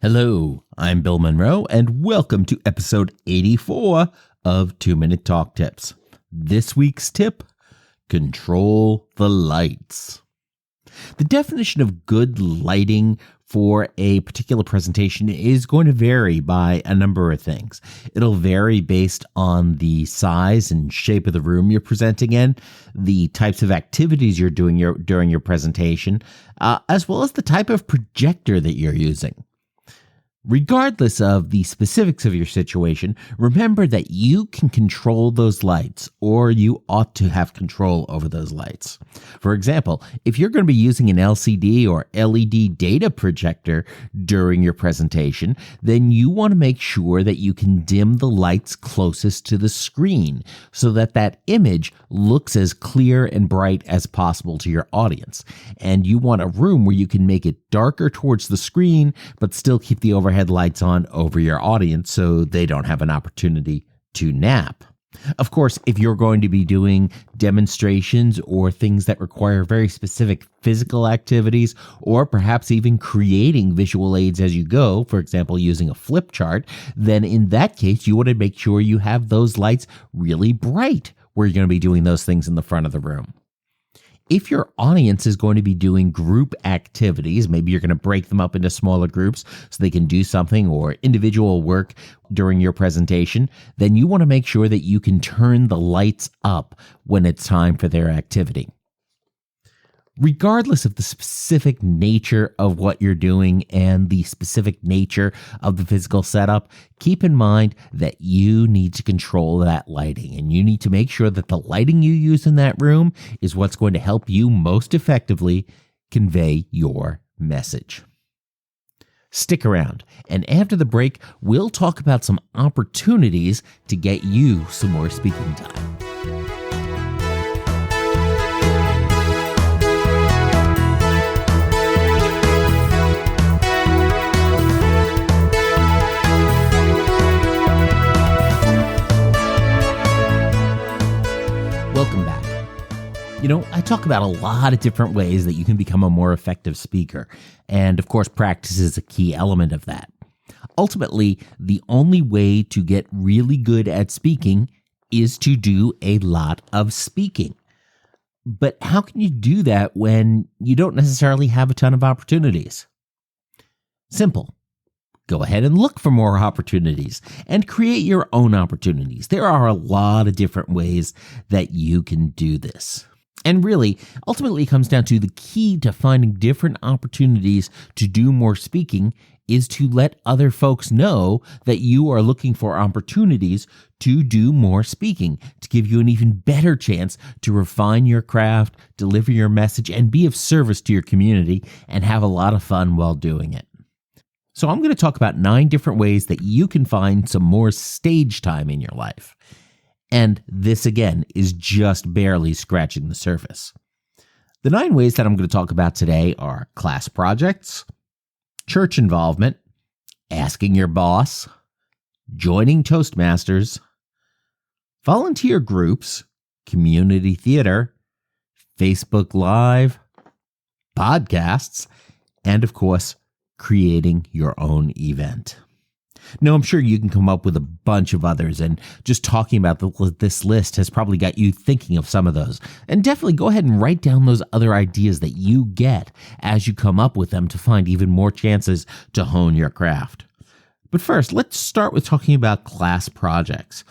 Hello, I'm Bill Monroe, and welcome to episode 84 of 2-Minute Talk Tips. This week's tip: control the lights. The definition of good lighting for a particular presentation is going to vary by a number of things. It'll vary based on the size and shape of the room you're presenting in, the types of activities you're doing during your presentation, as well as the type of projector that you're using. Regardless of the specifics of your situation, remember that you can control those lights, or you ought to have control over those lights. For example, if you're going to be using an LCD or LED data projector during your presentation, then you want to make sure that you can dim the lights closest to the screen so that that image looks as clear and bright as possible to your audience. And you want a room where you can make it darker towards the screen, but still keep the overhead lights on over your audience so they don't have an opportunity to nap. Of course, if you're going to be doing demonstrations or things that require very specific physical activities, or perhaps even creating visual aids as you go, for example, using a flip chart, then in that case, you want to make sure you have those lights really bright where you're going to be doing those things in the front of the room. If your audience is going to be doing group activities, maybe you're going to break them up into smaller groups so they can do something, or individual work during your presentation, then you want to make sure that you can turn the lights up when it's time for their activity. Regardless of the specific nature of what you're doing and the specific nature of the physical setup, keep in mind that you need to control that lighting, and you need to make sure that the lighting you use in that room is what's going to help you most effectively convey your message. Stick around, and after the break, we'll talk about some opportunities to get you some more speaking time. Welcome back. I talk about a lot of different ways that you can become a more effective speaker. And of course, practice is a key element of that. Ultimately, the only way to get really good at speaking is to do a lot of speaking. But how can you do that when you don't necessarily have a ton of opportunities? Simple. Go ahead and look for more opportunities and create your own opportunities. There are a lot of different ways that you can do this. And really, ultimately, it comes down to the key to finding different opportunities to do more speaking is to let other folks know that you are looking for opportunities to do more speaking, to give you an even better chance to refine your craft, deliver your message, and be of service to your community and have a lot of fun while doing it. So I'm going to talk about 9 different ways that you can find some more stage time in your life. And this, again, is just barely scratching the surface. The 9 ways that I'm going to talk about today are class projects, church involvement, asking your boss, joining Toastmasters, volunteer groups, community theater, Facebook Live, podcasts, and of course, creating your own event. Now, I'm sure you can come up with a bunch of others, and just talking about this list has probably got you thinking of some of those. And definitely go ahead and write down those other ideas that you get as you come up with them to find even more chances to hone your craft. But first, let's start with talking about class projects.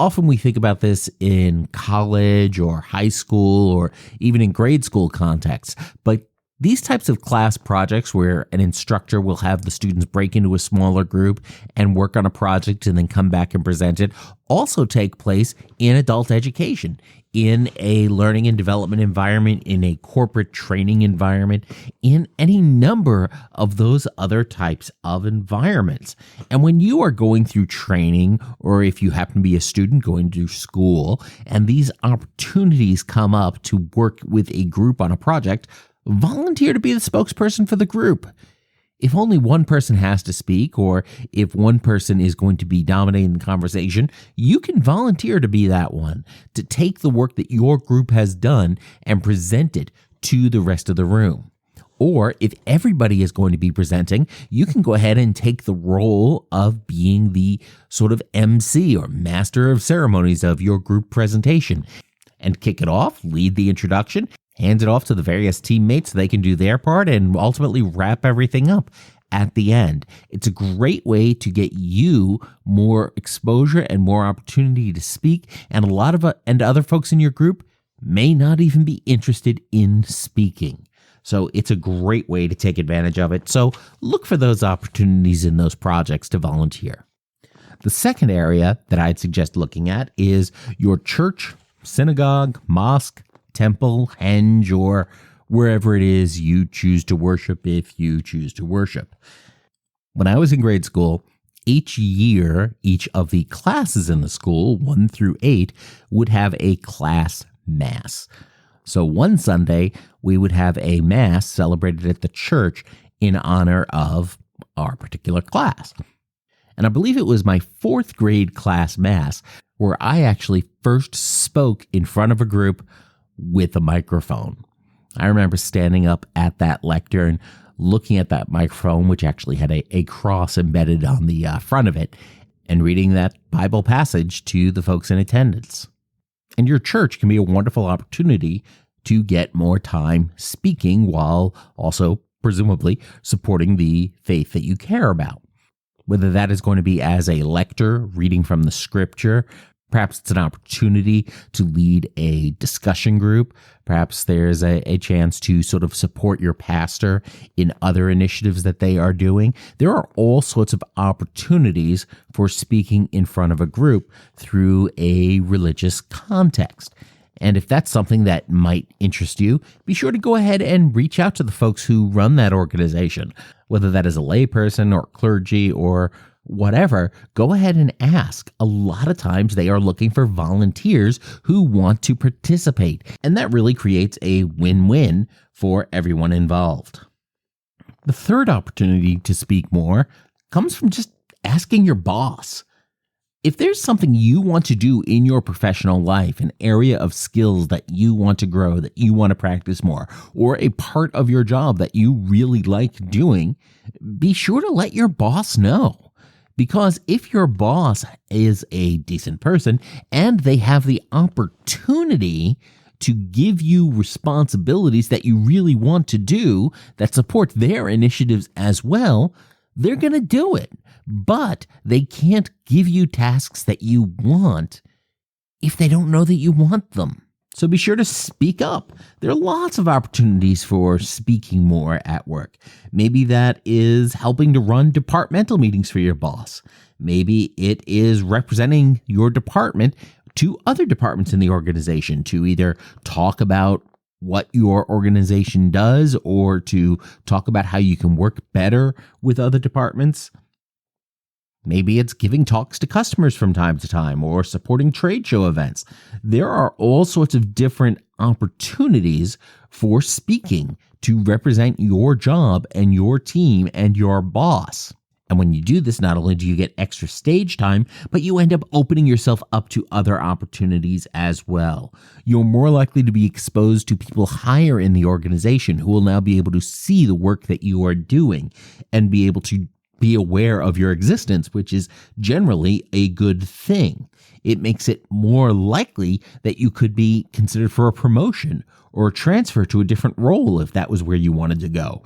Often we think about this in college or high school or even in grade school contexts, but these types of class projects where an instructor will have the students break into a smaller group and work on a project and then come back and present it also take place in adult education, in a learning and development environment, in a corporate training environment, in any number of those other types of environments. And when you are going through training, or if you happen to be a student going to school, and these opportunities come up to work with a group on a project, volunteer to be the spokesperson for the group. If only one person has to speak, or if one person is going to be dominating the conversation, you can volunteer to be that one, to take the work that your group has done and present it to the rest of the room. Or if everybody is going to be presenting, you can go ahead and take the role of being the sort of MC or master of ceremonies of your group presentation and kick it off, lead the introduction, hand it off to the various teammates so they can do their part, and ultimately wrap everything up at the end. It's a great way to get you more exposure and more opportunity to speak, and other folks in your group may not even be interested in speaking. So it's a great way to take advantage of it. So look for those opportunities in those projects to volunteer. The second area that I'd suggest looking at is your church, synagogue, mosque, temple, henge, or wherever it is you choose to worship if you choose to worship. When I was in grade school, each year, each of the classes in the school, 1 through 8, would have a class mass. So one Sunday, we would have a mass celebrated at the church in honor of our particular class. And I believe it was my 4th grade class mass where I actually first spoke in front of a group with a microphone. I remember standing up at that lectern, looking at that microphone, which actually had a cross embedded on the front of it, and reading that Bible passage to the folks in attendance. And your church can be a wonderful opportunity to get more time speaking while also presumably supporting the faith that you care about. Whether that is going to be as a lector reading from the scripture, perhaps it's an opportunity to lead a discussion group. Perhaps there's a chance to sort of support your pastor in other initiatives that they are doing. There are all sorts of opportunities for speaking in front of a group through a religious context. And if that's something that might interest you, be sure to go ahead and reach out to the folks who run that organization, whether that is a layperson or clergy or whatever. Go ahead and ask. A lot of times they are looking for volunteers who want to participate, and that really creates a win-win for everyone involved. The third opportunity to speak more comes from just asking your boss. If there's something you want to do in your professional life, an area of skills that you want to grow, that you want to practice more, or a part of your job that you really like doing, be sure to let your boss know. Because if your boss is a decent person and they have the opportunity to give you responsibilities that you really want to do that support their initiatives as well, they're going to do it. But they can't give you tasks that you want if they don't know that you want them. So be sure to speak up. There are lots of opportunities for speaking more at work. Maybe that is helping to run departmental meetings for your boss. Maybe it is representing your department to other departments in the organization to either talk about what your organization does or to talk about how you can work better with other departments. Maybe it's giving talks to customers from time to time or supporting trade show events. There are all sorts of different opportunities for speaking to represent your job and your team and your boss. And when you do this, not only do you get extra stage time, but you end up opening yourself up to other opportunities as well. You're more likely to be exposed to people higher in the organization who will now be able to see the work that you are doing and be able to be aware of your existence, which is generally a good thing. It makes it more likely that you could be considered for a promotion or a transfer to a different role if that was where you wanted to go.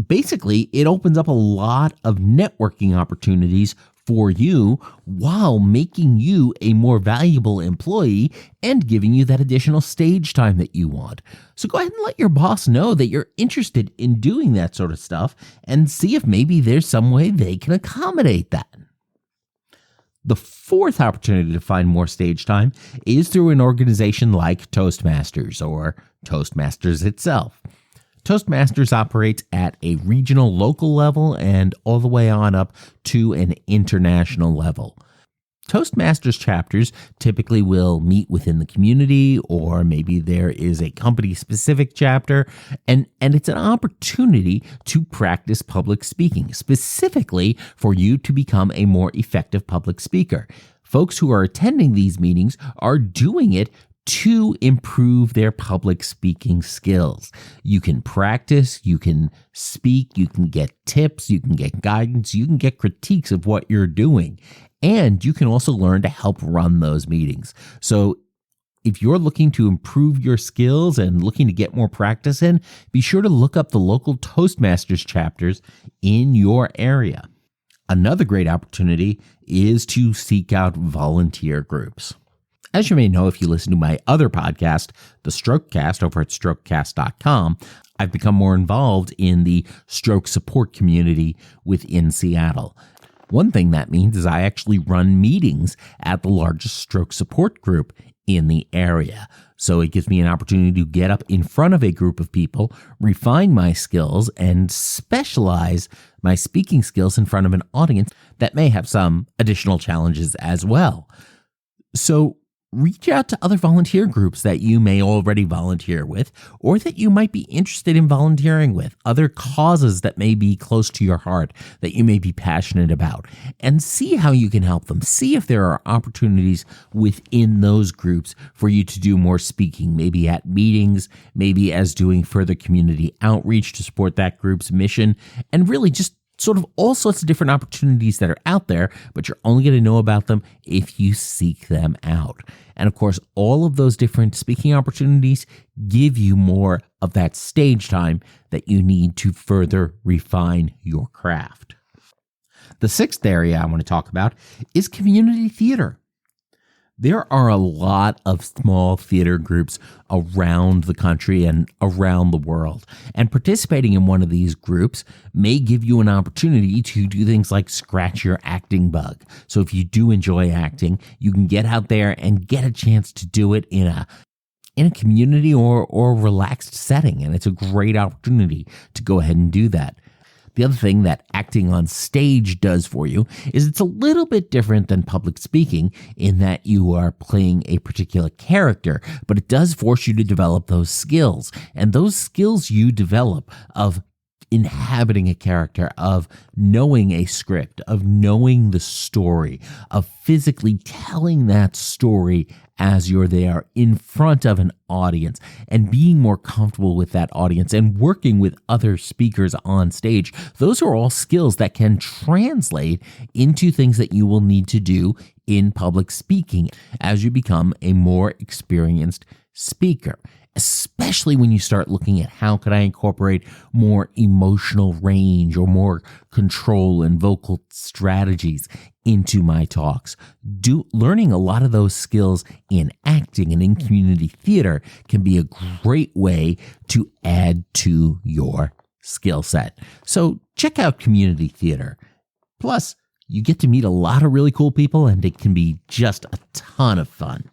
Basically, it opens up a lot of networking opportunities for you while making you a more valuable employee and giving you that additional stage time that you want. So go ahead and let your boss know that you're interested in doing that sort of stuff and see if maybe there's some way they can accommodate that. The fourth opportunity to find more stage time is through an organization like Toastmasters or Toastmasters itself. Toastmasters operates at a regional, local level and all the way on up to an international level. Toastmasters chapters typically will meet within the community, or maybe there is a company-specific chapter, and it's an opportunity to practice public speaking, specifically for you to become a more effective public speaker. Folks who are attending these meetings are doing it to improve their public speaking skills. You can practice, you can speak, you can get tips, you can get guidance, you can get critiques of what you're doing, and you can also learn to help run those meetings. So if you're looking to improve your skills and looking to get more practice in, be sure to look up the local Toastmasters chapters in your area. Another great opportunity is to seek out volunteer groups. As you may know, if you listen to my other podcast, The Strokecast, over at strokecast.com, I've become more involved in the stroke support community within Seattle. One thing that means is I actually run meetings at the largest stroke support group in the area. So it gives me an opportunity to get up in front of a group of people, refine my skills, and specialize my speaking skills in front of an audience that may have some additional challenges as well. So reach out to other volunteer groups that you may already volunteer with, or that you might be interested in volunteering with, other causes that may be close to your heart, that you may be passionate about, and see how you can help them. See if there are opportunities within those groups for you to do more speaking, maybe at meetings, maybe as doing further community outreach to support that group's mission, and really just sort of all sorts of different opportunities that are out there, but you're only going to know about them if you seek them out. And of course, all of those different speaking opportunities give you more of that stage time that you need to further refine your craft. The sixth area I want to talk about is community theater. There are a lot of small theater groups around the country and around the world, and participating in one of these groups may give you an opportunity to do things like scratch your acting bug. So if you do enjoy acting, you can get out there and get a chance to do it in a community or relaxed setting, and it's a great opportunity to go ahead and do that. The other thing that acting on stage does for you is it's a little bit different than public speaking in that you are playing a particular character, but it does force you to develop those skills. And those skills you develop of inhabiting a character, of knowing a script, of knowing the story, of physically telling that story as you're there in front of an audience and being more comfortable with that audience and working with other speakers on stage. Those are all skills that can translate into things that you will need to do in public speaking as you become a more experienced speaker. Especially when you start looking at how could I incorporate more emotional range or more control and vocal strategies into my talks. Learning a lot of those skills in acting and in community theater can be a great way to add to your skill set. So check out community theater. Plus, you get to meet a lot of really cool people, and it can be just a ton of fun.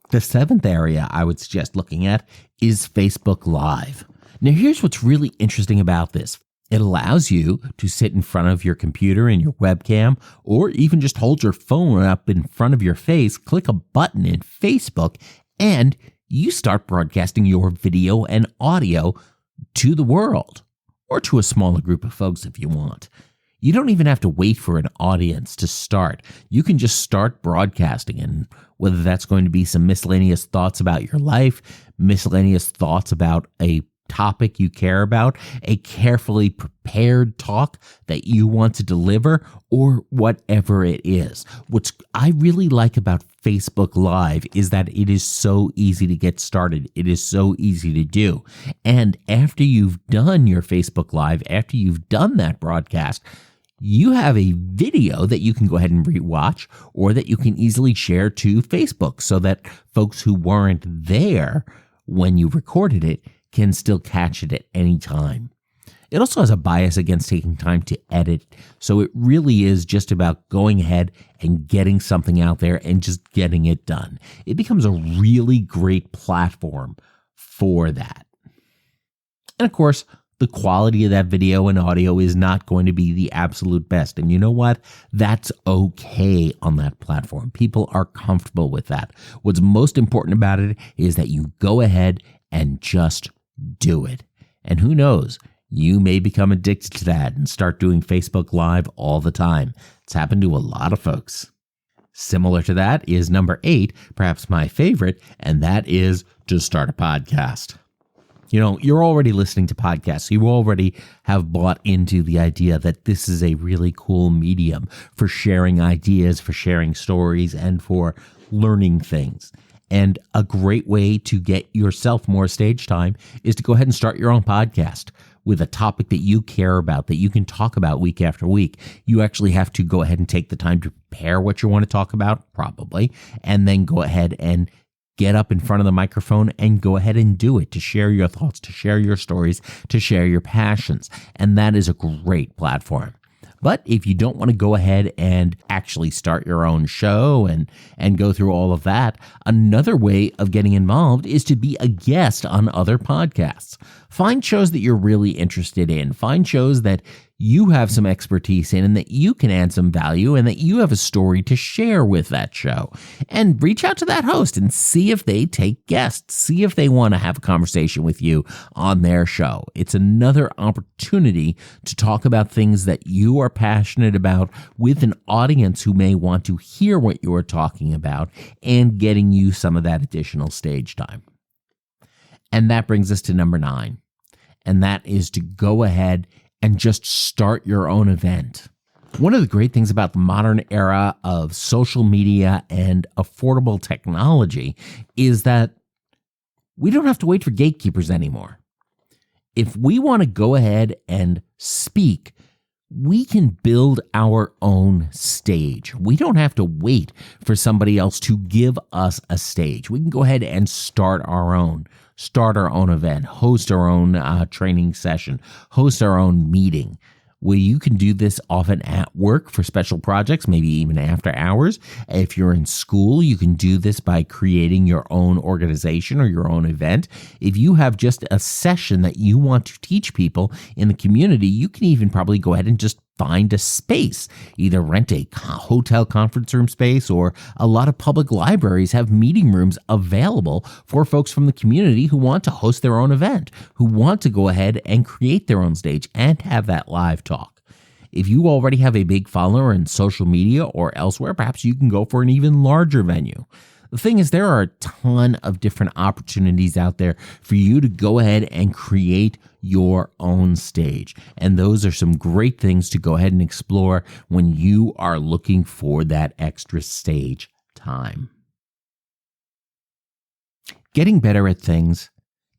The seventh area I would suggest looking at is Facebook Live. Now, here's what's really interesting about this. It allows you to sit in front of your computer and your webcam, or even just hold your phone up in front of your face, click a button in Facebook, and you start broadcasting your video and audio to the world, or to a smaller group of folks if you want. You don't even have to wait for an audience to start. You can just start broadcasting, and whether that's going to be some miscellaneous thoughts about your life, miscellaneous thoughts about a topic you care about, a carefully prepared talk that you want to deliver, or whatever it is. What I really like about Facebook Live is that it is so easy to get started. It is so easy to do. And after you've done your Facebook Live, after you've done that broadcast, you have a video that you can go ahead and rewatch, or that you can easily share to Facebook so that folks who weren't there when you recorded it can still catch it at any time. It also has a bias against taking time to edit, so it really is just about going ahead and getting something out there and just getting it done. It becomes a really great platform for that. And of course, the quality of that video and audio is not going to be the absolute best. And you know what? That's okay on that platform. People are comfortable with that. What's most important about it is that you go ahead and just do it. And who knows? You may become addicted to that and start doing Facebook Live all the time. It's happened to a lot of folks. Similar to that is number 8, perhaps my favorite, and that is to start a podcast. You know, you're already listening to podcasts. You already have bought into the idea that this is a really cool medium for sharing ideas, for sharing stories, and for learning things. And a great way to get yourself more stage time is to go ahead and start your own podcast with a topic that you care about, that you can talk about week after week. You actually have to go ahead and take the time to prepare what you want to talk about, probably, and then go ahead and get up in front of the microphone and go ahead and do it, to share your thoughts, to share your stories, to share your passions. And that is a great platform. But if you don't want to go ahead and actually start your own show and go through all of that, another way of getting involved is to be a guest on other podcasts. Find shows that you're really interested in. Find shows that you have some expertise in and that you can add some value and that you have a story to share with that show. And reach out to that host and see if they take guests. See if they want to have a conversation with you on their show. It's another opportunity to talk about things that you are passionate about with an audience who may want to hear what you are talking about and getting you some of that additional stage time. And that brings us to number 9. And that is to go ahead and just start your own event. One of the great things about the modern era of social media and affordable technology is that we don't have to wait for gatekeepers anymore. If we want to go ahead and speak, we can build our own stage. We don't have to wait for somebody else to give us a stage. We can go ahead and start our own event, host our own training session, host our own meeting. Well, you can do this often at work for special projects, maybe even after hours. If you're in school, you can do this by creating your own organization or your own event. If you have just a session that you want to teach people in the community, you can even probably go ahead and just find a space, either rent a hotel conference room space, or a lot of public libraries have meeting rooms available for folks from the community who want to host their own event, who want to go ahead and create their own stage and have that live talk. If you already have a big follower in social media or elsewhere, perhaps you can go for an even larger venue. The thing is, there are a ton of different opportunities out there for you to go ahead and create your own stage. And those are some great things to go ahead and explore when you are looking for that extra stage time. Getting better at things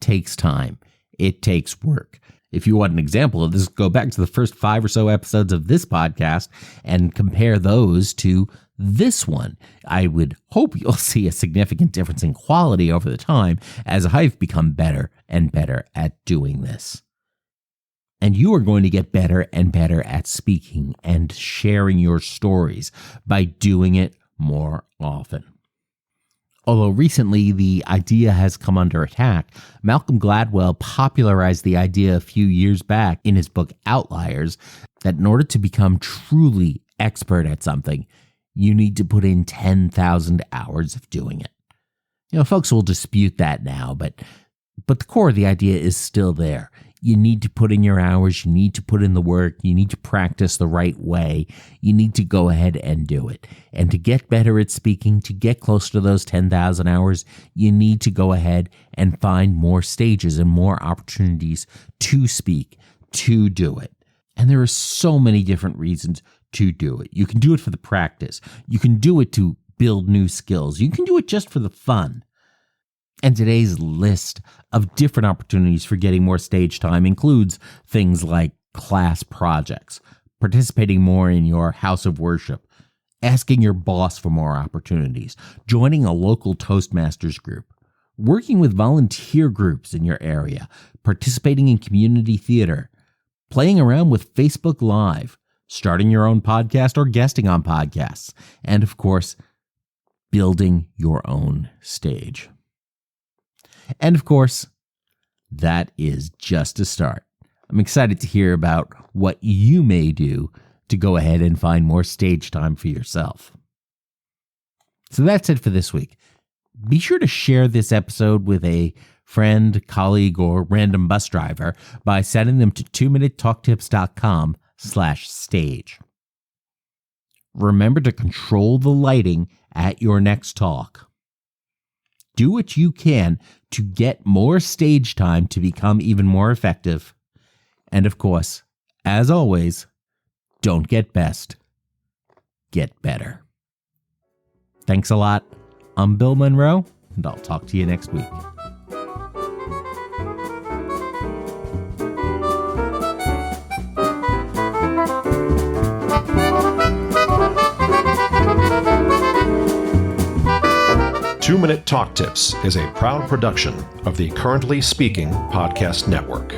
takes time. It takes work. If you want an example of this, go back to the first 5 or so episodes of this podcast and compare those to this one. I would hope you'll see a significant difference in quality over the time as I've become better and better at doing this. And you are going to get better and better at speaking and sharing your stories by doing it more often. Although recently the idea has come under attack, Malcolm Gladwell popularized the idea a few years back in his book Outliers that in order to become truly expert at something, you need to put in 10,000 hours of doing it. You know, folks will dispute that now, but the core of the idea is still there. You need to put in your hours. You need to put in the work. You need to practice the right way. You need to go ahead and do it. And to get better at speaking, to get close to those 10,000 hours, you need to go ahead and find more stages and more opportunities to speak, to do it. And there are so many different reasons to do it. You can do it for the practice. You can do it to build new skills. You can do it just for the fun. And today's list of different opportunities for getting more stage time includes things like class projects, participating more in your house of worship, asking your boss for more opportunities, joining a local Toastmasters group, working with volunteer groups in your area, participating in community theater, playing around with Facebook Live, starting your own podcast or guesting on podcasts, and of course, building your own stage. And of course, that is just a start. I'm excited to hear about what you may do to go ahead and find more stage time for yourself. So that's it for this week. Be sure to share this episode with a friend, colleague, or random bus driver by sending them to 2minutetalktips.com/stage. remember to control the lighting at your next talk. Do what you can to get more stage time to become even more effective. And of course, as always, don't get best, get better. Thanks a lot. I'm Bill Monroe, and I'll talk to you next week. Two-Minute Talk Tips is a proud production of the Currently Speaking Podcast Network.